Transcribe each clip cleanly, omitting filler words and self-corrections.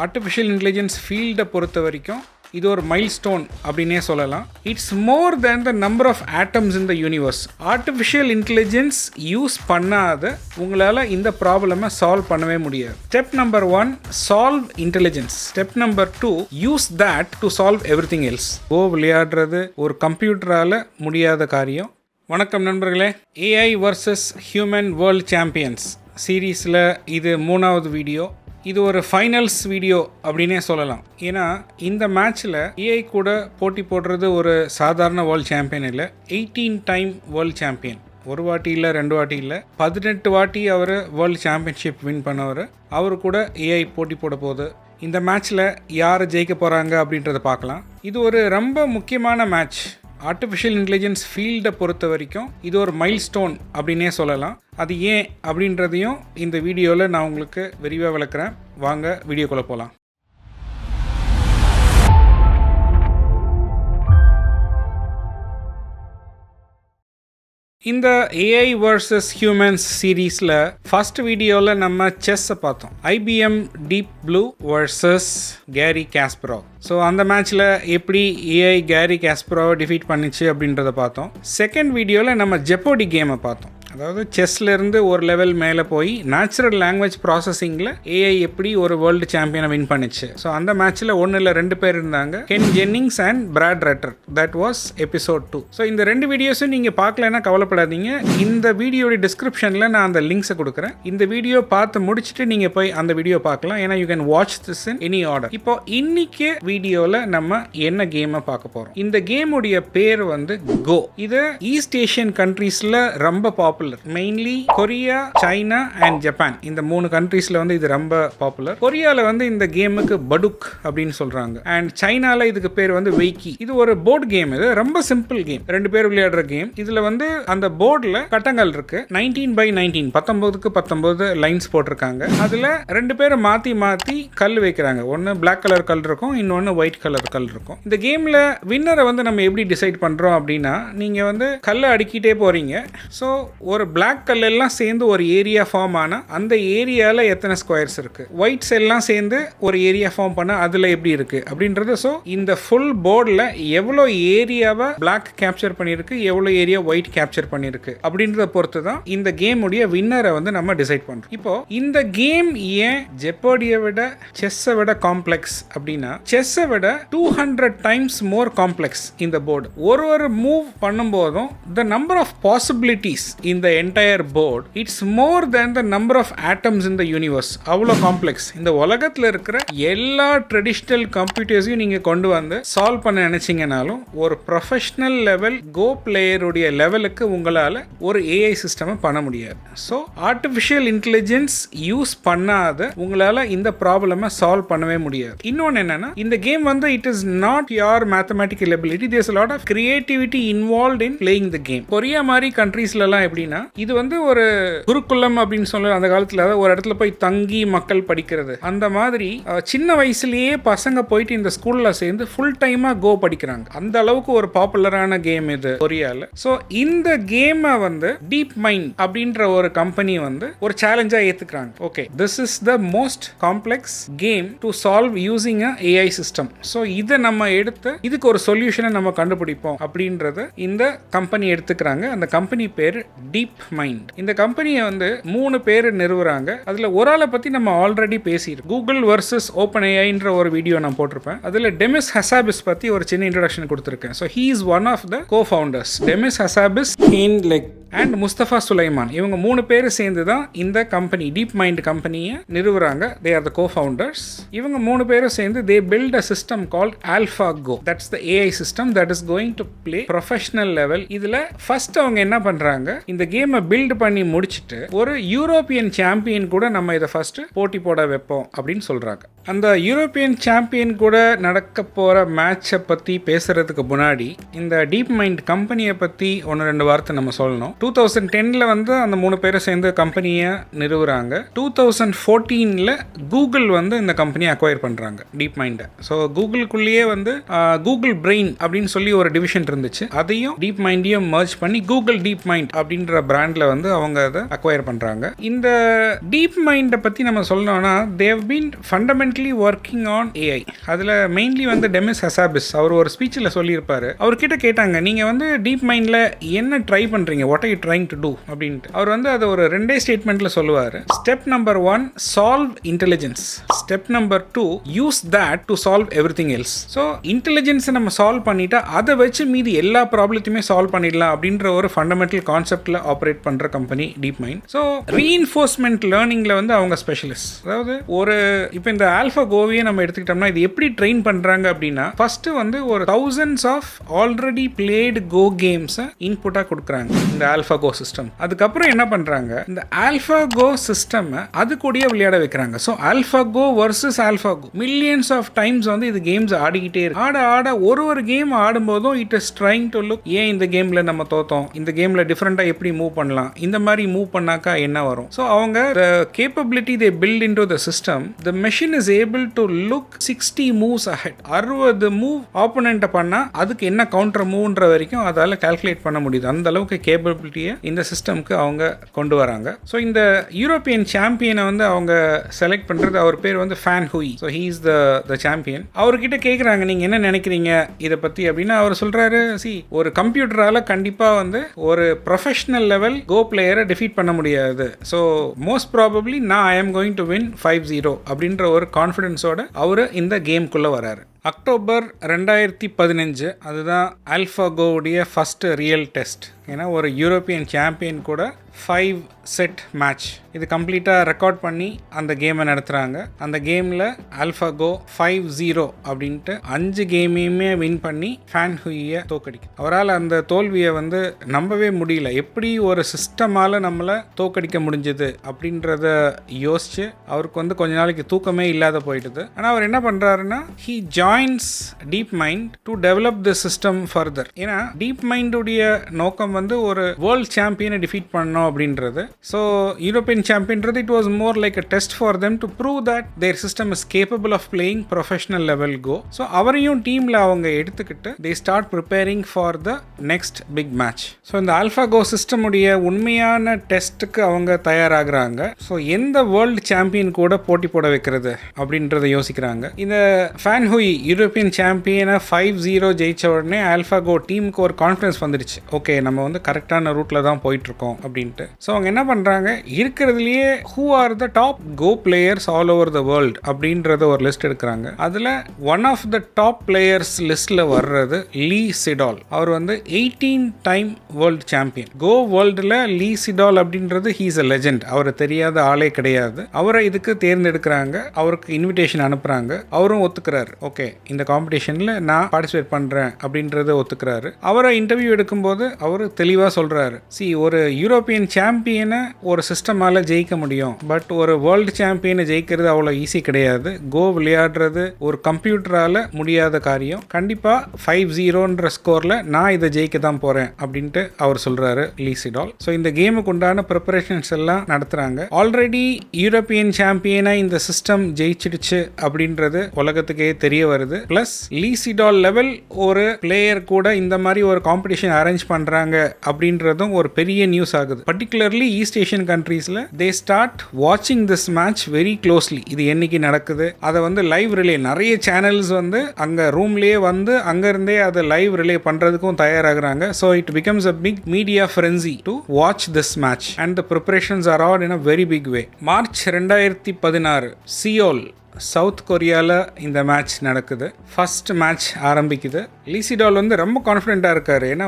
Artificial intelligence ஃபீல்டை பொறுத்த வரைக்கும் இது ஒரு மைல்ஸ்டோன் அப்படின்னே சொல்லலாம். It's more than the number of atoms in the universe. Artificial intelligence use பண்ணாத உங்களால் இந்த ப்ராப்ளமை சால்வ் பண்ணவே முடியாது. Step number 1, solve intelligence. Step number 2, use that to solve everything else. விளையாடுறது ஒரு கம்ப்யூட்டரால் முடியாத காரியம். வணக்கம் நண்பர்களே, AI versus human world champions சீரீஸில் இது 3வது வீடியோ. இது ஒரு ஃபைனல்ஸ் வீடியோ அப்படின்னே சொல்லலாம். ஏன்னா இந்த மேட்ச்சில் ஏஐ கூட போட்டி போடுறது ஒரு சாதாரண வேர்ல்ட் சாம்பியன் இல்லை, 18 டைம் வேர்ல்ட் சாம்பியன். ஒரு வாட்டி இல்லை, 2 வாட்டி இல்லை, 18 வாட்டி அவர் வேர்ல்ட் சாம்பியன்ஷிப் வின் பண்ணவர். அவர் கூட ஏஐ போட்டி போட போகுது. இந்த மேட்ச்சில் யார் ஜெயிக்க போகிறாங்க அப்படின்றத பார்க்கலாம். இது ஒரு ரொம்ப முக்கியமான மேட்ச். ஆர்டிஃபிஷியல் இன்டெலிஜென்ஸ் ஃபீல்டை பொறுத்த வரைக்கும் இது ஒரு மைல்ஸ்டோன் அப்படின்னே சொல்லலாம். அது ஏன் அப்படின்றதையும் இந்த வீடியோவில் நான் உங்களுக்கு விரிவாக விளக்குறேன். வாங்க வீடியோக்குள்ளே போகலாம். இந்த ஏஐ வர்சஸ் ஹியூமன்ஸ் சீரீஸில் ஃபர்ஸ்ட் வீடியோவில் நம்ம செஸ்ஸை பார்த்தோம். IBM deep blue versus carry Kasparov. So அந்த மேட்ச்சில் எப்படி ஏஐ கேரி காஸ்பரோவை டிஃபீட் பண்ணிச்சு அப்படின்றத பார்த்தோம். செகண்ட் வீடியோவில் நம்ம ஜெப்போடி கேமை பார்த்தோம். அதாவது செஸ்லேருந்து ஒரு லெவல் மேலே போய் நேச்சுரல் லாங்குவேஜ் ப்ராசஸிங்கில் ஏஐ எப்படி ஒரு வேர்ல்டு சாம்பியனை வின் பண்ணிச்சு. ஸோ அந்த மேட்ச்சில் 1 இல்லை 2 பேர் இருந்தாங்க, Ken Jennings and Brad ரட்டர். That was episode 2. So இந்த 2 வீடியோஸும் நீங்கள் பார்க்கலன்னா கவலைப்படாதீங்க. இந்த வீடியோட டிஸ்கிரிப்ஷனில் நான் அந்த லிங்க்ஸை கொடுக்குறேன். இந்த வீடியோ பார்த்து முடிச்சுட்டு நீங்கள் போய் அந்த வீடியோ பார்க்கலாம். ஏன்னா you can watch this in any order. இப்போ இன்னைக்கு வீடியோவில் நம்ம என்ன கேமை பார்க்க போகிறோம். இந்த கேமுடைய பேர் வந்து கோ. இது ஈஸ்ட் ஏஷியன் கண்ட்ரீஸில் ரொம்ப popular. Mainly Korea, China and Japan. இந்த 3 கண்ட்ரீஸ்ல வந்து இது ரொம்ப பாப்புலர். கொரியால வந்து இந்த கேமுக்கு படுக் அப்படின்னு சொல்றாங்க. அண்ட் சைனால இதுக்கு பேர் வந்து வெய்கி. இது ஒரு போர்டு கேம். இது ரொம்ப சிம்பிள் கேம், 2 பேர் விளையாடுற கேம். இதுல வந்து அந்த போர்டுல கட்டங்கள் இருக்கு. 19x19, 19க்கு 19 லைன்ஸ் போட்டிருக்காங்க. அதுல 2 பேரை மாத்தி மாத்தி கல் வைக்கிறாங்க. ஒன்னு பிளாக் கலர் கல் இருக்கும், இன்னொன்னு ஒயிட் கலர் கல் இருக்கும். இந்த கேம்ல வின்னரை வந்து நம்ம எப்படி டிசைட் பண்றோம் அப்படின்னா, நீங்க வந்து கல்லை அடிக்கிட்டே போறீங்க. ஸோ ஒரு பிளாக் கல் எல்லாம் சேர்ந்து ஒரு ஏரியா ஃபார்ம் ஆனா அந்த ஏரியால எத்தனை ஸ்கொயர்ஸ் இருக்கு, ஒயிட்ஸ் எல்லாம் சேர்ந்து ஒரு ஏரியா ஃபார்ம் பண்ண அதுல எப்படி இருக்கு அப்படின்றது. ஸோ இந்த ஃபுல் போர்டில் எவ்வளோ ஏரியாவை பிளாக் கேப்சர் பண்ணியிருக்கு, எவ்வளோ ஏரியா ஒயிட் கேப்சர் பண்ணியிருக்கு அப்படின்றத பொறுத்து தான் இந்த கேமுடைய வின்னரை வந்து நம்ம டிசைட் பண்றோம். இப்போ இந்த கேம் ஏன் ஜெப்போடியை விட செஸ்ஸை விட காம்ப்ளெக்ஸ் அப்படின்னா, செஸ்ஸை விட 200 டைம்ஸ் மோர் காம்ப்ளெக்ஸ் இந்த போர்டு. ஒரு மூவ் பண்ணும்போதும் the number of possibilities in the entire board, it's more than the number of atoms in the universe. அவ்வளோ காம்ப்ளெக்ஸ். இந்த உலகத்தில் இருக்கிற எல்லா ட்ரெடிஷ்னல் கம்ப்யூட்டர்ஸையும் நீங்கள் கொண்டு வந்து சால்வ் பண்ண நினைச்சிங்கனாலும் ஒரு ப்ரொஃபஷனல் லெவல் கோ பிளேயருடைய லெவலுக்கு உங்களால் ஒரு ஏஐ சிஸ்டமை பண்ண முடியாது. ஸோ ஆர்டிஃபிஷியல் இன்டெலிஜென்ஸ் யூஸ் பண்ணாத உங்களால் இந்த ப்ராப்ளமை சால்வ் பண்ணவே முடியாது. இன்னொன்று என்னன்னா, இந்த கேம் வந்து it is not pure mathematical ability. There's a lot of creativity involved in playing the game. Korea மாதிரி கண்ட்ரீஸ்லாம் எப்படின்னா, இது வந்து ஒரு குருகுலம் அப்படின்னு சொல்ல அந்த காலத்துல ஒரு இடத்துல போய் தங்கி மக்கள் படிக்கிறது. அந்த மாதிரி சின்ன வயசுலயே பசங்க போயிட்டு இந்த ஸ்கூல்ல சேர்ந்து ஃபுல் டைமா கோ படிக்கிறாங்க. அந்த அளவுக்கு ஒரு பாப்புலரான கேம் இது கொரியால. ஸோ இந்த கேமை வந்து டீப் மைண்ட் அப்படின்ற ஒரு கம்பெனி வந்து ஒரு சேலஞ்சா ஏத்துக்கிறாங்க. Okay, this is the most complex game to solve using a AI system. So இதை நம்ம எடுத்து இதுக்கு ஒரு சொல்யூஷனை நம்ம கண்டுபிடிப்போம் அப்படின்றத இந்த கம்பெனி எடுத்துக்கிறாங்க. அந்த கம்பெனி பேர் டீப் மைண்ட். இந்த கம்பெனியை வந்து 3 பேர் நிறுவுறாங்க. அதுல ஒரு ஆளை பத்தி நம்ம ஆல்ரெடி பேசியிருக்கோம். கூகுள் வர்சஸ் ஓப்பன் ஏஐன்ற ஒரு வீடியோ நான் போட்டிருப்பேன். அதுல டெமிஸ் ஹசாபிஸ் பத்தி ஒரு சின்ன இன்ட்ரோடக்ஷன் கொடுத்திருக்கேன். So he is one of the co-founders. Demis Hassabis and Mustafa Suleyman. இவங்க 3 பேர் சேர்ந்து தான் இந்த கம்பெனி டீப் மைண்ட் கம்பெனியை நிறுவுறாங்க. தே ஆர் த கோ-ஃபவுண்டர்ஸ். இவங்க 3 பேரும் சேர்ந்து they build a system called AlphaGo. That's the AI system that is going to play professional level. இதுல ஃபர்ஸ்ட் அவங்க என்ன பண்றாங்க, இந்த கேமை பில்ட் பண்ணி முடிச்சுட்டு ஒரு யூரோப்பியன் சாம்பியன் கூட நம்ம இதை ஃபர்ஸ்ட் போட்டி போட வைப்போம் அப்படின்னு சொல்றாங்க. அந்த யூரோப்பியன் சாம்பியன் கூட நடக்க போற மேட்சை பத்தி பேசுறதுக்கு முன்னாடி இந்த டீப் மைண்ட் கம்பெனியை பத்தி 1-2 வார்த்தை நம்ம சொல்லணும். 2010ல வந்து அந்த 3 பேரை சேர்ந்து கம்பெனியை நிறுவுறாங்க. 2014ல கூகுள் வந்து இந்த கம்பெனியை அக்வயர் பண்றாங்க, டீப் மைண்டை. ஸோ கூகுளுக்குள்ளேயே வந்து கூகுள் பிரெயின் அப்படின்னு சொல்லி ஒரு டிவிஷன் இருந்துச்சு. அதையும் டீப் மைண்டையும் மர்ஜ் பண்ணி கூகுள் டீப் மைண்ட் அப்படின்ற பிராண்ட்ல வந்து அவங்க அதை அக்வயர் பண்றாங்க. இந்த டீப் மைண்டை பத்தி நம்ம சொல்லணும்னா, they've been fundamental currently working on AI. அதில் மெயின்லி வந்து டெமிஸ் ஹசாபிஸ் அவர் ஒரு ஸ்பீச்சில் சொல்லியிருப்பாரு. அவர்கிட்ட கேட்டாங்க, நீங்கள் வந்து டீப் மைண்டில் என்ன ட்ரை பண்ணுறீங்க, what are you trying to do அப்படின்ட்டு. அவர் வந்து அதை ஒரு 2 ஸ்டேட்மெண்ட்டில் சொல்லுவார். Step number 1 solve intelligence, step number 2 use that to solve everything else. So இன்டெலிஜென்ஸை நம்ம சால்வ் பண்ணிட்டா அதை வச்சு மீதி எல்லா ப்ராப்ளத்தையுமே சால்வ் பண்ணிடலாம் அப்படின்ற ஒரு ஃபண்டமெண்டல் கான்செப்டில் ஆப்ரேட் பண்ணுற company deep mind. So reinforcement லேர்னிங்கில் வந்து அவங்க ஸ்பெஷலிஸ்ட். அதாவது ஒரு இப்போ இந்த AlphaGoவையே நம்ம எடுத்துக்கிட்டோம்னா இது எப்படி ட்ரெயின் பண்ணுறாங்க அப்படின்னா, ஃபஸ்ட்டு வந்து ஒரு thousands ஆஃப் ஆல்ரெடி பிளேடு கோ கேம்ஸை இன்புட்டாக கொடுக்குறாங்க இந்த AlphaGo சிஸ்டம். அதுக்கப்புறம் என்ன பண்ணுறாங்க, இந்த AlphaGo சிஸ்டம்மை அது கூடயே விளையாட வைக்கிறாங்க. So AlphaGo versus AlphaGo millions of times வந்து இது கேம்ஸ் ஆடிக்கிட்டே இருக்கு. ஆட ஒரு கேம் ஆடும்போதும் it is trying to look, ஏன் இந்த கேமில் நம்ம தோத்தோம், இந்த கேமில் டிஃப்ரெண்ட்டாக எப்படி மூவ் பண்ணலாம், இந்த மாதிரி மூவ் பண்ணாக்கா என்ன வரும். ஸோ அவங்க the capability they build into the system, the machine is able to look 60 moves ahead. 60 move ஆப்போனண்ட்டை பண்ணால் அதுக்கு என்ன கவுண்டர் மூவ்ன்ற வரைக்கும் அதால் கால்குலேட் பண்ண முடியுது. அந்த அளவுக்கு கேப்பபிலிட்டியை இந்த சிஸ்டம்க்கு அவங்க கொண்டு வராங்க. ஸோ இந்த யூரோப்பியன் சாம்பியனை வந்து அவங்க செலக்ட் பண்ணுறது, அவர் பேர் வந்து Fan Hui. So he is the champion. அவர்கிட்ட கேட்குறாங்க, நீங்கள் என்ன நினைக்கிறீங்க இதை பற்றி அப்படின்னு. அவர் சொல்கிறாரு, ஒரு கம்ப்யூட்டரால் கண்டிப்பாக வந்து ஒரு ப்ரொஃபஷனல் லெவல் கோ பிளேயரை டிஃபீட் பண்ண முடியாது. ஸோ மோஸ்ட் ப்ராபப்ளி நான் I am going to win 5-0 அப்படின்ற ஒரு கான்ஃபிடென்ஸோட அவர் இந்த கேம்குள்ளே வராரு. அக்டோபர் 2015 அதுதான் AlphaGoவுடைய ஃபஸ்ட்டு ரியல் டெஸ்ட். ஏன்னா ஒரு யூரோப்பியன் சாம்பியன் கூட 5 செட் மேட்ச் இது கம்ப்ளீட்டாக ரெக்கார்ட் பண்ணி அந்த கேமை நடத்துகிறாங்க. அந்த கேமில் AlphaGo 5-0 அப்படின்ட்டு 5 கேமையுமே வின் பண்ணி ஃபேன் ஹூயை தோக்கடிக்கும். அவரால் அந்த தோல்வியை வந்து நம்பவே முடியல. எப்படி ஒரு சிஸ்டமால் நம்மளை தோக்கடிக்க முடிஞ்சது அப்படின்றத யோசிச்சு அவருக்கு வந்து கொஞ்ச நாளைக்கு தூக்கமே இல்லாத போயிடுது. ஆனால் அவர் என்ன பண்ணுறாருன்னா, he joins DeepMind to develop the system further. ஏன்னா DeepMind உடைய நோக்கம் வந்து ஒரு வேர்ல்ட் சாம்பியனை டிஃபீட் பண்ணணும் அப்படின்றது. ஸோ யூரோப்பியன் சாம்பியன்றது it was more like a test for them to prove that their system is capable of playing professional level go. So அவரையும் டீமில் அவங்க எடுத்துக்கிட்டு they start preparing for the next big match. So இந்த AlphaGo சிஸ்டமுடைய உண்மையான டெஸ்ட்டுக்கு அவங்க தயாராகிறாங்க. ஸோ எந்த வேர்ல்டு சாம்பியன் கூட போட்டி போட வைக்கிறது அப்படின்றத யோசிக்கிறாங்க. இந்த ஃபேன் ஹூயி யூரோப்பியன் சாம்பியனை 5-0 ஜெயிச்ச உடனே AlphaGo டீமுக்கு ஒரு கான்ஃபிடன்ஸ் வந்துடுச்சு. ஓகே, நம்ம வந்து கரெக்டான ரூட்டில் தான் போயிட்டுருக்கோம் அப்படின்ட்டு. ஸோ அவங்க என்ன பண்ணுறாங்க, இருக்கிறதுலையே who are the top go players all over the world அப்படின்றத ஒரு லிஸ்ட் எடுக்கிறாங்க. அதில் one of the top players லிஸ்ட்டில் வர்றது லீ சிடால். அவர் வந்து 18 டைம் வேர்ல்டு சாம்பியன். கோ வேர்ல்டில் லீ சிடால் அப்படின்றது ஹீஸ் அ லெஜெண்ட். அவரை தெரியாத ஆளே கிடையாது. அவரை இதுக்கு தேர்ந்தெடுக்கிறாங்க. அவருக்கு இன்விடேஷன் அனுப்புகிறாங்க. அவரும் ஒத்துக்கிறாரு. ஓகே, இந்த காம்படிஷனில் நான் பார்ட்டிசிபேட் பண்ணுறேன் அப்படின்றத ஒத்துக்கிறாரு. அவரை இன்டர்வியூ எடுக்கும்போது அவர் தெளிவாக சொல்கிறாரு, ஒரு யூரோப்பியன் சாம்பியனை ஒரு சிஸ்டமால் ஜெயிக்க முடியும், பட் ஒரு வேர்ல்டு சாம்பியனை ஜெயிக்கிறது அவ்வளோ ஈஸி கிடையாது. கோ விளையாடுறது ஒரு கம்ப்யூட்டரால் முடியாத காரியம். கண்டிப்பாக 5-0ன்ற ஸ்கோரில் நான் இதை ஜெயிக்க தான் போகிறேன் அப்படின்ட்டு அவர் சொல்கிறாரு லீ சிடால். ஸோ இந்த கேமுக்கு உண்டான ப்ரிப்பரேஷன்ஸ் எல்லாம் நடத்துகிறாங்க. ஆல்ரெடி யூரோப்பியன் சாம்பியனை இந்த சிஸ்டம் ஜெயிச்சிடுச்சு அப்படின்றது உலகத்துக்கே தெரிய வருது. பிளஸ் லீ சிடால் லெவல் ஒரு பிளேயர் கூட இந்த மாதிரி ஒரு காம்படிஷன் அரேஞ்ச் பண்ணுறாங்க அப்படின்றதும் ஒரு பெரிய நியூஸ் ஆகுது. பர்டிகுலர்லி ஈஸ்ட் ஏஷியன் கண்ட்ரீஸில் தே ஸ்டார்ட் வாட்சிங் திஸ் மேட்ச் வெரி க்ளோஸ்லி. இது என்னைக்கு நடக்குது அதை வந்து லைவ் ரிலே, நிறைய சேனல்ஸ் வந்து அங்கே ரூம்லேயே வந்து அங்கேருந்தே அதை லைவ் ரிலே பண்ணுறதுக்கும் தயாராகிறாங்க. So it becomes a big media frenzy to watch this match and the preparations are all in a very big way. March 2016 Seoul south கொரியாவில் இந்த மேட்ச் நடக்குது. ஃபர்ஸ்ட் மேட்ச் ஆரம்பிக்குது. லீ சிடால் வந்து ரொம்ப கான்ஃபிடென்ட்டாக இருக்கார். ஏன்னா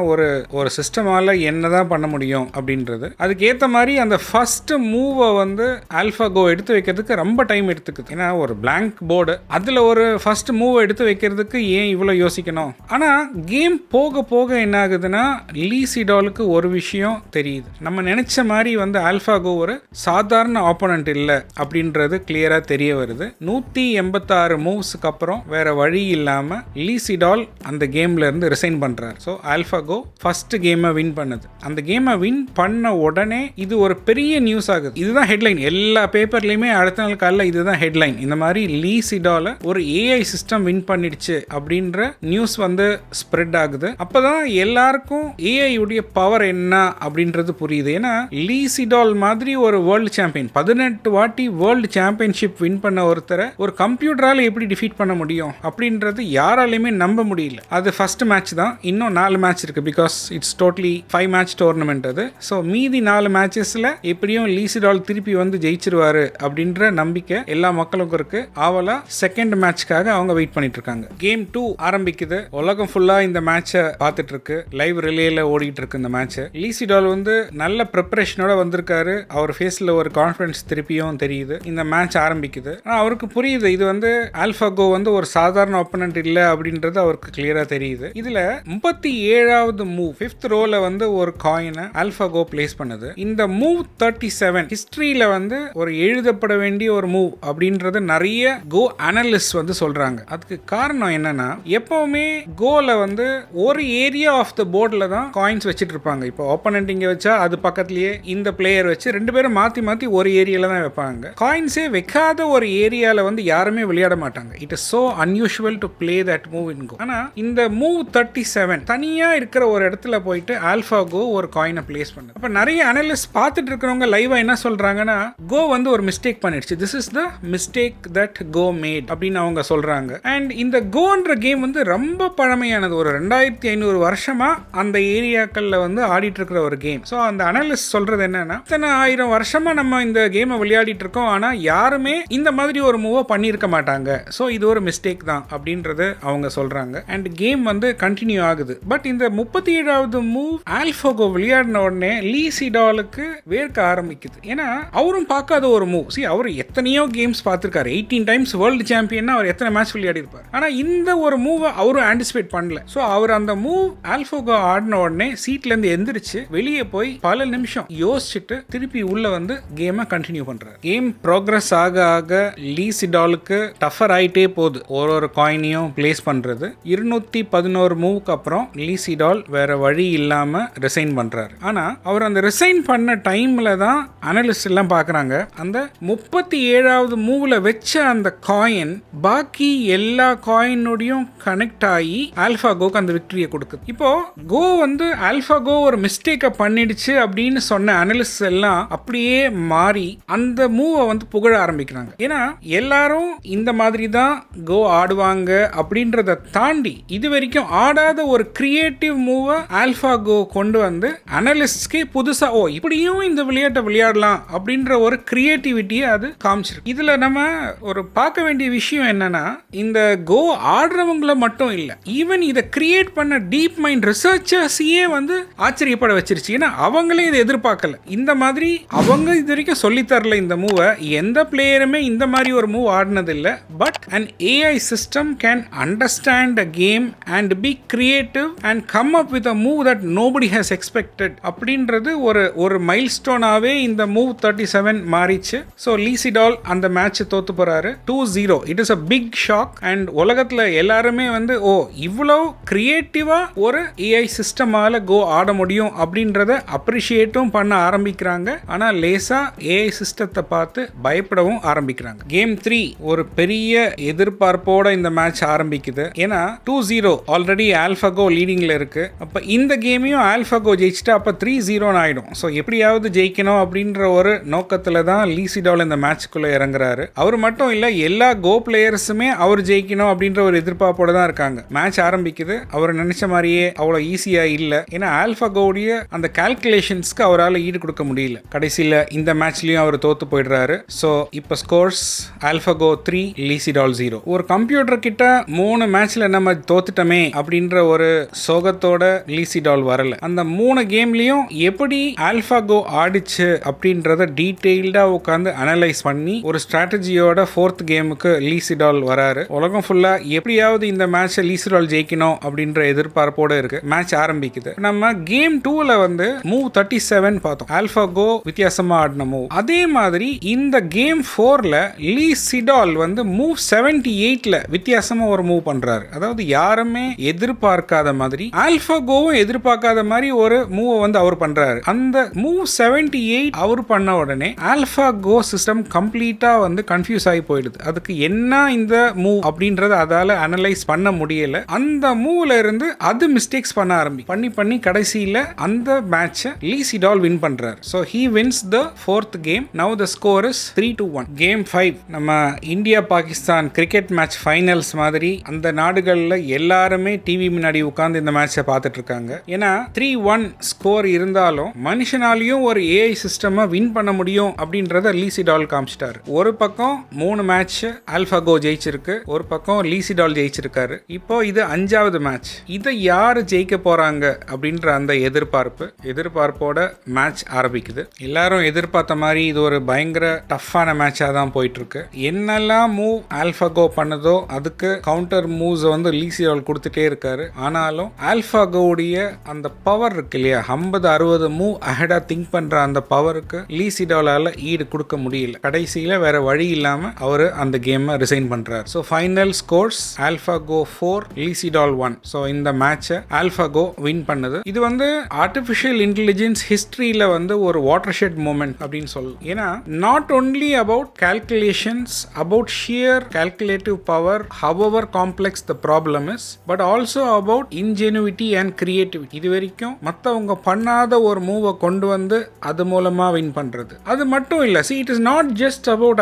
ஒரு சிஸ்டமால் என்ன தான் பண்ண முடியும் அப்படின்றது. அதுக்கு ஏற்ற மாதிரி அந்த ஃபஸ்ட்டு மூவை வந்து AlphaGo எடுத்து வைக்கிறதுக்கு ரொம்ப டைம் எடுத்துக்குது. ஏன்னா ஒரு பிளாங்க் போர்டு, அதில் ஒரு ஃபஸ்ட் மூவை எடுத்து வைக்கிறதுக்கு ஏன் இவ்வளோ யோசிக்கணும். ஆனால் கேம் போக போக என்ன ஆகுதுன்னா, லீ சிடாலுக்கு ஒரு விஷயம் தெரியுது. நம்ம நினச்ச மாதிரி வந்து AlphaGo ஒரு சாதாரண ஆப்போனண்ட் இல்லை அப்படின்றது கிளியராக தெரிய வருது. 186 மூவ்ஸுக்கு அப்புறம் வேற வழி இல்லாமல் லீ சிடால் அந்த அந்த கேம்ல இருந்து ரிசைன் பண்றாரு. ஸோ AlphaGo ஃபர்ஸ்ட் கேமை வின் பண்ணுது. அந்த கேமை வின் பண்ண உடனே இது ஒரு பெரிய நியூஸ் ஆகுது. இதுதான் ஹெட்லைன். எல்லா பேப்பர்லயுமே அடுத்த நாள் காலையில் இதுதான் ஹெட்லைன். இந்த மாதிரி லீ சிடால ஒரு ஏஐ சிஸ்டம் வின் பண்ணிடுச்சு அப்படின்ற நியூஸ் வந்து ஸ்ப்ரெட் ஆகுது. அப்பதான் எல்லாருக்கும் ஏஐ உடைய பவர் என்ன அப்படின்றது புரியுது. ஏன்னா லீ சிடால் மாதிரி ஒரு வேர்ல்டு சாம்பியன் 18 வாட்டி வேர்ல்டு சாம்பியன்ஷிப் வின் பண்ண ஒருத்தரை ஒரு கம்ப்யூட்டரால எப்படி டிஃபீட் பண்ண முடியும் அப்படின்றது யாராலையுமே நம்ப முடியல. அது ஃபர்ஸ்ட் மேட்ச் தான். இன்னும் 4 மேட்ச் இருக்கு. Because it's totally 5 match tournament அது. ஸோ மீதி 4 மேட்சஸ்ல எப்படியும் லீ சிடால் திருப்பி வந்து ஜெயிச்சிருவாரு அப்படின்ற நம்பிக்கை எல்லா மக்களுக்கும் இருக்கு. ஆவலா செகண்ட் மேட்ச்க்காக அவங்க வெயிட் பண்ணிட்டு இருக்காங்க. கேம் 2 ஆரம்பிக்குது. உலகம் ஃபுல்லா இந்த மேட்சை பார்த்துட்டு இருக்கு. லைவ் ரிலேல ஓடிட்டு இருக்கு இந்த மேட்ச். லீ சிடால் வந்து நல்ல ப்ரிப்பரேஷனோட வந்திருக்காரு. அவர் ஃபேஸ்ல ஒரு கான்ஃபிடன்ஸ் திருப்பியும் தெரியுது. இந்த மேட்ச் ஆரம்பிக்குது. ஆனால் அவருக்கு புரியுது இது வந்து AlphaGo வந்து ஒரு சாதாரண ஒப்பனன்ட் இல்லை அப்படின்றது அவருக்கு கிளியரா தெரியுது. இதுல 37வது மூவ் 5th ரோல வந்து ஒரு காயினை AlphaGo பிளேஸ் பண்ணுது. இந்த மூவ் 37 ஹிஸ்டரியில வந்து ஒரு எழுதப்பட வேண்டிய ஒரு மூவ் அப்படின்றது நிறைய கோ அனலிஸ்ட் வந்து சொல்றாங்க. அதுக்கு காரணம் என்னன்னா எப்பவுமே கோல வந்து ஒரு ஏரியா ஆஃப் த போர்டில் தான் காயின்ஸ் வச்சுட்டு இருப்பாங்க. இப்போ ஓப்பனன்ட் இங்க வச்சா அது பக்கத்துலயே இந்த பிளேயர் வச்சு 2 பேரும் மாத்தி மாத்தி ஒரு ஏரியால தான் வைப்பாங்க. காயின்ஸே வைக்காத ஒரு ஏரியால வந்து யாருமே விளையாட மாட்டாங்க. It is so unusual to play that move in go. ஆனா இந்த மூவ் 37 தனியா இருக்கிற ஒரு இடத்துல போயிட்டு AlphaGo ஒரு காயினை பிளேஸ் பண்ணுது. அப்ப நிறைய அனலிஸ்ட் பார்த்துட்டு இருக்கிறவங்க லைவா என்ன சொல்றாங்கன்னா கோ வந்து ஒரு மிஸ்டேக் பண்ணிடுச்சு. This is the mistake that go made அப்படின்னு அவங்க சொல்றாங்க. அண்ட் இந்த கோன்ற கேம் வந்து ரொம்ப பழமையானது. ஒரு 2500 வருஷமா அந்த ஏரியாக்கள்ல வந்து ஆடிட்டு இருக்கிற ஒரு கேம். ஸோ அந்த அனலிஸ்ட் சொல்றது என்னன்னா இத்தனை 1000 வருஷமா நம்ம இந்த கேமை விளையாடிட்டு இருக்கோம். ஆனா யாருமே இந்த மாதிரி ஒரு மூவ் பண்ணியிருக்க மாட்டாங்க. ஸோ இது ஒரு மிஸ்டேக் தான் அப்படின்றது அவங்க சொல்றாங்க. அண்ட் கேம் வந்து கண்டினியூ ஆகுது. பட் இந்த 37வது மூவ் AlphaGo விளையாடின உடனே லீ சிடாலுக்கு வேர்க்க ஆரம்பிக்குது. ஏன்னா அவரும் பார்க்காத ஒரு மூவ். அவர் எத்தனையோ கேம்ஸ் பார்த்திருக்காரு. 18 டைம்ஸ் வேர்ல்டு சாம்பியன். அவர் எத்தனை மேட்ச் விளையாடி இருப்பார். ஆனா இந்த ஒரு மூவ் அவரும் ஆன்டிசிபேட் பண்ணல. ஸோ அவர் அந்த மூவ் AlphaGo ஆடின உடனே சீட்ல இருந்து எந்திரிச்சு வெளியே போய் பல நிமிஷம் யோசிச்சுட்டு திருப்பி உள்ள வந்து கேமை கண்டினியூ பண்றாரு. கேம் ப்ரோக்ரஸ் ஆக ஆக லீ சிடாலுக்கு டஃபர் ஆயிட்டே போகுது. ஒரு காயினையும் பிளேஸ் பண்றது. 211 மூவுக்கு அப்புறம் லீ சிடால் வேற வழி இல்லாம ரிசைன் பண்றாரு. ஆனா அவர் அந்த ரிசைன் பண்ண டைம்ல தான் அனலிஸ்ட் எல்லாம் பாக்குறாங்க அந்த 37வது மூவ்ல வச்ச அந்த காயின் பாக்கி எல்லா காயினோடையும் கனெக்ட் ஆகி AlphaGoக்கு அந்த விக்டரியை கொடுக்குது. இப்போ கோ வந்து AlphaGo ஒரு மிஸ்டேக்கை பண்ணிடுச்சு அப்படின்னு சொன்ன அனலிஸ்ட் எல்லாம் அப்படியே மாறி அந்த மூவை வந்து புகழ ஆரம்பிக்கிறாங்க. ஏன்னா எல்லாரும் இந்த மாதிரி தான் கோ ஆடுவாங்க அப்படின்றத தாண்டி இது வரைக்கும் ஆடாத ஒரு கிரியேட்டிவ் மூவை AlphaGo கொண்டு வந்து அனலிஸ்ட்கே புதுசா இப்படியும் இந்த விளையாட்டை விளையாடலாம் அப்படின்ற ஒரு கிரியேட்டிவிட்டியை அது காமிச்சிருக்கு. இதுல நம்ம ஒரு பார்க்க வேண்டிய விஷயம் என்னன்னா இந்த கோ ஆடுறவங்கள மட்டும் இல்ல, ஈவன் இதை கிரியேட் பண்ண டீப் மைண்ட் ரிசர்ச்சர்ஸையே வந்து ஆச்சரியப்பட வச்சிருச்சு. ஏன்னா அவங்களே இதை எதிர்பார்க்கல. இந்த மாதிரி அவங்க இது வரைக்கும் சொல்லித்தரல இந்த மூவை. எந்த பிளேயருமே இந்த மாதிரி ஒரு மூவ் ஆடினது இல்லை. But an AI system can understand a game and be creative and come up with a move that nobody has expected அப்படின்றது ஒரு மைல்ஸ்டோனாவே இந்த மூவ் 37 மாறிச்சு. ஸோ லீ சிடால் அந்த மேட்ச் தோத்து போறாரு 2-0. It is a big shock. And உலகத்துல எல்லாருமே வந்து இவ்வளோ கிரியேட்டிவா ஒரு AI சிஸ்டமால கோ ஆட முடியும் அப்படின்றத அப்ரிஷியேட்டும் பண்ண ஆரம்பிக்கிறாங்க. ஆனா லேசா AI சிஸ்டத்தை பார்த்து பயப்படவும் ஆரம்பிக்கிறாங்க. கேம் 3 ஒரு பெரிய எதிர்பார்ப்போட இந்த மேட்ச் ஆரம்பிக்குது. ஏன்னா 2-0 ஆல்ரெடி AlphaGo லீடிங்ல இருக்கு. அப்ப இந்த கேமையும் AlphaGo ஜெயிச்சிட்டா அப்ப 3-0 ஆயிடும். ஸோ எப்படியாவது ஜெயிக்கணும் அப்படின்ற ஒரு நோக்கத்துல தான் லீ சிடால் இந்த மேட்ச்க்குள்ள இறங்குறாரு. அவர் மட்டும் இல்ல, எல்லா கோ பிளேயர்ஸுமே அவர் ஜெயிக்கணும் அப்படின்ற ஒரு எதிர்பார்ப்போட தான் இருக்காங்க. மேட்ச் ஆரம்பிக்குது. அவர் நினைச்ச மாதிரியே அவ்வளவு ஈஸியா இல்ல. ஏன்னா AlphaGoடைய அந்த கால்குலேஷன்ஸ்க்கு அவரால் ஈடு கொடுக்க முடியல. கடைசியில இந்த மேட்ச்லயும் அவர் தோத்து போயிடுறாரு. ஸோ இப்போ ஸ்கோர்ஸ் AlphaGo 3 லீ சிடால் 0. ஒரு கம்ப்யூட்டர் கிட்ட 3 மேட்ச்ல நம்ம தோத்துட்டோமே அப்படின்ற ஒரு சோகத்தோட லீ சிடால் வரல. அந்த 3 கேம்லயும் எப்படி AlphaGo ஆடிச்சு அப்படின்றத டீடைல்டா உட்கார்ந்து அனலைஸ் பண்ணி ஒரு ஸ்ட்ராட்டஜியோட 4th கேமுக்கு லீ சிடால் வராரு. உலகம் ஃபுல்லா எப்படியாவது இந்த மேட்சை லீ சிடால் ஜெயிக்கணும் அப்படின்ற எதிர்பார்ப்போட இருக்கு. மேட்ச் ஆரம்பிக்குது. நம்ம கேம் 2ல வந்து மூவ் 37 பார்த்தோம். AlphaGo வித்தியாசமா ஆடின மூவ். அதே மாதிரி இந்த கேம் 4ல லீ சிடால் வந்து மூவ் 78ல வித்தியாசமா ஒரு மூவ் பண்றாரு. அதாவது யார் யாருமே எதிர்பார்க்காத மாதிரி ஆல்பாகோவும் எதிர்பார்க்காத மாதிரி ஒரு மூவ் வந்து அவர் பண்றாரு. அந்த மூவ் 78 அவர் பண்ண உடனே ஆல்பாகோ சிஸ்டம் கம்ப்ளீட்டா வந்து கன்ஃபியூஸ் ஆகி போயிடுது. அதுக்கு என்ன இந்த மூவ் அப்படின்றத அதால அனலைஸ் பண்ண முடியல. அந்த மூவ்ல இருந்து அது மிஸ்டேக்ஸ் பண்ண பண்ணி கடைசியில அந்த மேட்சை லீ சிடால் வின் பண்றாரு. So he wins the fourth game. Now the score is 3-1. Game 5 நம்ம India Pakistan cricket match finals மாதிரி அந்த நாடுகள்ல எல்லாருமே டிவி முன்னாடி உட்கார்ந்து இந்த மேட்சை பார்த்துட்டு இருக்காங்க. ஏன்னா 3-1 ஸ்கோர் இருந்தாலும் மனுஷனாலையும் ஒரு ஏஐ சிஸ்டமை வின் பண்ண முடியும் அப்படின்றத லீ சிடால் காமிச்சிட்டாரு. ஒரு பக்கம் 3 மேட்ச் ஆல்பாகோ ஜெயிச்சிருக்கு, ஒரு பக்கம் லீ சிடால் ஜெயிச்சிருக்காரு. இப்போ இது 5வது மேட்ச். இதை யாரு ஜெயிக்க போறாங்க அப்படின்ற அந்த எதிர்பார்ப்போட மேட்ச் ஆரம்பிக்குது. எல்லாரும் எதிர்பார்த்த மாதிரி இது ஒரு பயங்கர டஃப்பான மேட்சா தான் போயிட்டு இருக்கு. என்னெல்லாம் மூவ் ஆல்பாகோ பண்ணதோ அதுக்கு கவுண்டர் மூவ்ஸ் வந்து லீ சிடால் கொடுத்துட்டே இருக்காரு. ஆனாலும் ஆல்பாகோடைய அந்த பவர் இருக்கு இல்லையா, 50-60 மூவ் அஹெடா திங்க் பண்ற அந்த பவருக்கு லீ சிடாலால ஈடு கொடுக்க முடியல. கடைசியில வேற வழி இல்லாம அவரு அந்த கேமை ரிசைன் பண்றாரு. ஸோ ஃபைனல் ஸ்கோர்ஸ் ஆல்பாகோ 4 லீ சிடால் 1. ஸோ இந்த மேட்சை ஆல்பாகோ வின் பண்ணுது. இது வந்து ஆர்டிஃபிஷியல் இன்டெலிஜென்ஸ் ஹிஸ்டரியில வந்து ஒரு வாட்டர் ஷெட் மூமெண்ட் அப்படின்னு சொல்லலாம். ஏன்னா not only about calculations, about sheer calculative power, however complex the problem is, but also about ingenuity and creativity. இது வரைக்கும் மற்றவங்க பண்ணாத ஒரு மூவை கொண்டு வந்து அது மூலமா வின் பண்றது. அது மட்டும் இல்ல, see it is not just about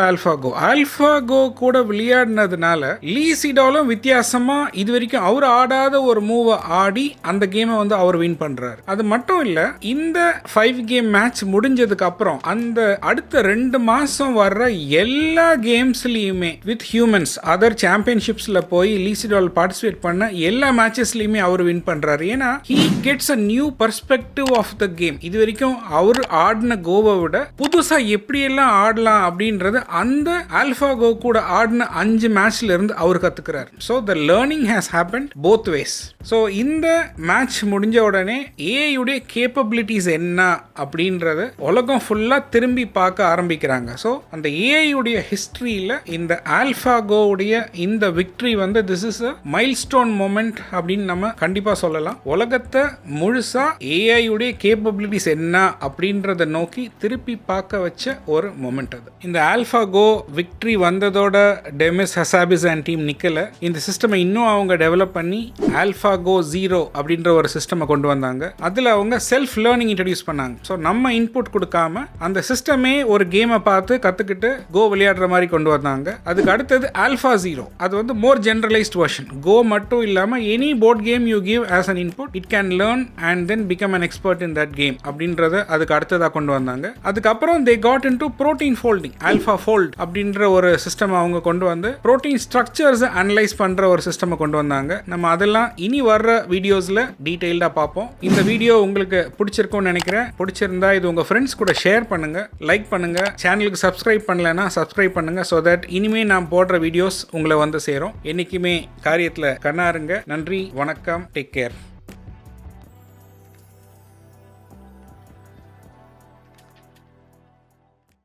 ஆல்பாகோ கூட விளையாடினதுனால லீ சிடாலும் வித்தியாசமா இது வரைக்கும் அவர் ஆடாத ஒரு மூவை ஆடி அந்த கேமை வந்து அவர் வின் பண்றாரு. அது மட்டும் இல்ல, இந்த 5 கேம் மேட்ச் முடிஞ்சதுக்கு அப்புறம் அந்த அடுத்த 2 மாசம் வர்ற எல்லா கேம்ஸ்லயுமே வித் ஹியூமன்ஸ் அதர் சாம்பியன்ஷிப்ஸ்ல போய் லீ சிடால் பார்ட்டிசிபேட் பண்ண எல்லா மேட்சஸ்லயுமே அவர் வின் பண்றாரு. ஏன்னா he gets a new perspective of the game. இது வரைக்கும் அவர் ஆடின கோவை விட புதுசா எப்படியெல்லாம் ஆடலாம் அப்படின்றது அந்த ஆல்பாகோ கூட ஆடின 5 மேட்ச்ல இருந்து அவர் கத்துக்கிறார். So the learning has happened both ways. So இந்த மேட்ச் முடிஞ்ச உடனே ஏஐ உடைய கேப்பபிலிட்டிஸ் என்ன அப்படின்றது உலகம் ஃபுல்லா திரும்பி பார்க்க ஆரம்பிக்கிறாங்க. ஸோ அந்த ஏஐ உடைய ஹிஸ்டரியில இந்த ஆல்பாகோ உடைய இந்த விக்டரி வந்து this is a milestone moment அப்படின்னு நம்ம கண்டிப்பா சொல்லலாம். உலகத்தை முழுசா ஏஐ உடைய கேப்பபிலிட்டிஸ் என்ன அப்படின்றத நோக்கி திருப்பி பார்க்க வச்ச ஒரு மொமெண்ட் அது. இந்த ஆல்பாகோ விக்டரி வந்ததோட டெமிஸ் ஹசாபிஸ் அண்ட் டீம் நிக்கல. இந்த சிஸ்டமை இன்னும் அவங்க டெவலப் பண்ணி ஆல்பாகோ 0 அப்படின்ற ஒரு சிஸ்டமை கொண்டு வந்தாங்க. அதுல அவங்க செல்ஃப் லேர்னிங் இன்ட்ரோடியூஸ் பண்ணாங்க. ஸோ நம்ம இன்புட் கொடுக்காம அந்த சிஸ்டமே ஒரு கேமை பார்த்து கத்துக்கிட்டு கோ விளையாடுற மாதிரி கொண்டு வந்தாங்க. அதுக்கு அடுத்தது ஆல்பா 0. அது வந்து மோர் ஜெனரலைஸ்ட் வெர்ஷன். கோ மட்டும் இல்லாம any board game you give as an input it can learn and then become an expert in that game அப்படின்றத அதுக்கு அடுத்ததா கொண்டு வந்தாங்க. அதுக்கப்புறம் they got into protein folding, alpha fold அப்படின்ற ஒரு சிஸ்டம் அவங்க கொண்டு வந்து புரோட்டீன் ஸ்ட்ரக்சர்ஸ் அனலைஸ் பண்ற ஒரு சிஸ்டம் கொண்டு வந்தாங்க. நம்ம அதெல்லாம் இனி வர்ற வீடியோஸ்ல டீடைல்டா பார்ப்போம். இந்த வீடியோ உங்களுக்கு பிடிச்சிருக்கும்னு நினைக்கிறேன். பிடிச்சிருந்தா இது உங்க ஃப்ரெண்ட்ஸ் கூட ஷேர் பண்ணுங்க, லைக் பண்ணுங்க, சேனலுக்கு சப்ஸ்கிரைப் பண்ணலன்னா சப்ஸ்கிரைப் பண்ணுங்க. ஸோ தட் இனிமே நான் போடுற வீடியோஸ் உங்களை வந்து சேரும். என்னைக்குமே காரியத்தில் கண்ணாருங்க. நன்றி, வணக்கம், டேக் கேர்.